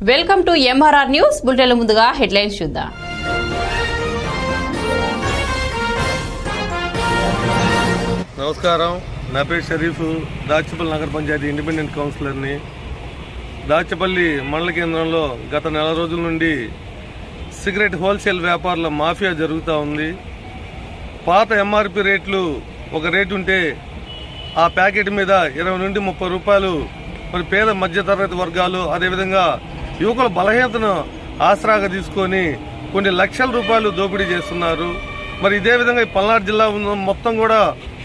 Welcome to MRR news బులెటిన్ల ముందుగా headlines చూద్దాం. నమస్కారం. నా పేరు షరీఫ్, దాచేపల్లి నగర పంచాయతీ ఇండిపెండెంట్ కౌన్సిలర్ని. దాచేపల్లి మండల కేంద్రంలో గత నెల రోజుల నుండి సిగరెట్ హోల్సేల్ వ్యాపారుల మాఫియా జరుగుతూ ఉంది. పాత ఎంఆర్పి రేట్లు ఒక రేటు ఉంటే ఆ ప్యాకెట్ మీద 20 నుండి 30 రూపాయలు మరి పేద మధ్యతరగతి వర్గాలు, అదేవిధంగా యువకుల బలహీనతను ఆసరాగా తీసుకొని కొన్ని లక్షల రూపాయలు దోపిడీ చేస్తున్నారు. మరి ఇదే విధంగా ఈ పల్నాడు జిల్లా మొత్తం కూడా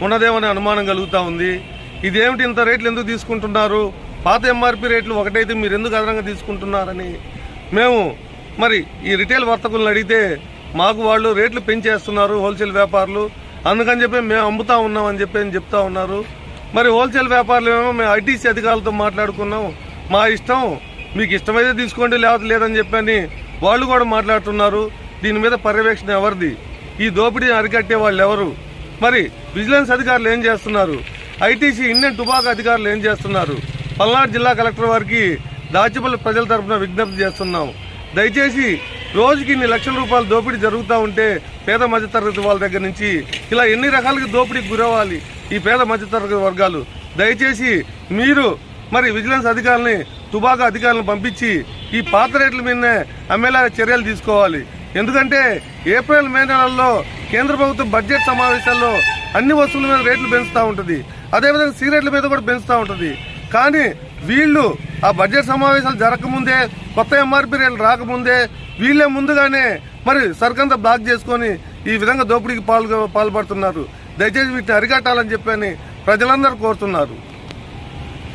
ఉన్నదేమనే అనుమానం కలుగుతూ ఉంది. ఇదేమిటి, ఇంత రేట్లు ఎందుకు తీసుకుంటున్నారు? పాత ఎంఆర్పి రేట్లు ఒకటైతే మీరు ఎందుకు అదనంగా తీసుకుంటున్నారని మేము మరి ఈ రిటైల్ వర్తకులను అడిగితే మాకు వాళ్ళు రేట్లు పెంచేస్తున్నారు హోల్సేల్ వ్యాపారులు, అందుకని చెప్పి మేము అమ్ముతా ఉన్నామని చెప్పి చెప్తా ఉన్నారు. మరి హోల్సేల్ వ్యాపారులు ఏమో మేము ఐటీసీ అధికారులతో మాట్లాడుకున్నాం, మా ఇష్టం, మీకు ఇష్టమైతే తీసుకోండి లేకపోతే లేదని చెప్పని వాళ్ళు కూడా మాట్లాడుతున్నారు. దీని మీద పర్యవేక్షణ ఎవరిది? ఈ దోపిడీని అరికట్టే వాళ్ళు ఎవరు? మరి విజిలెన్స్ అధికారులు ఏం చేస్తున్నారు? ఐటీసీ ఇండియన్ టుబాకో అధికారులు ఏం చేస్తున్నారు? పల్నాడు జిల్లా కలెక్టర్ వారికి దాచేపల్లి ప్రజల తరఫున విజ్ఞప్తి చేస్తున్నాం. దయచేసి రోజుకి ఇన్ని లక్షల రూపాయలు దోపిడీ జరుగుతూ ఉంటే పేద మధ్యతరగతి వాళ్ళ దగ్గర నుంచి ఇలా ఎన్ని రకాలుగా దోపిడీకి గురవ్వాలి ఈ పేద మధ్యతరగతి వర్గాలు? దయచేసి మీరు మరి విజిలెన్స్ అధికారులని, టుబాకో అధికారులను పంపించి ఈ పాత రేట్ల మీదనే అమ్మేలా చర్యలు తీసుకోవాలి. ఎందుకంటే ఏప్రిల్ మే నెలల్లో కేంద్ర ప్రభుత్వం బడ్జెట్ సమావేశాల్లో అన్ని వస్తువుల మీద రేట్లు పెంచుతూ ఉంటుంది, అదేవిధంగా సిగరెట్ల మీద కూడా పెంచుతూ ఉంటుంది. కానీ వీళ్ళు ఆ బడ్జెట్ సమావేశాలు జరగకముందే, కొత్త ఎంఆర్పీ రేట్లు రాకముందే వీళ్ళే ముందుగానే మరి సరుకంతా బ్లాక్ చేసుకొని ఈ విధంగా దోపిడీకి పాల్పడుతున్నారు. దయచేసి వీటిని అరికట్టాలని చెప్పని ప్రజలందరూ కోరుతున్నారు.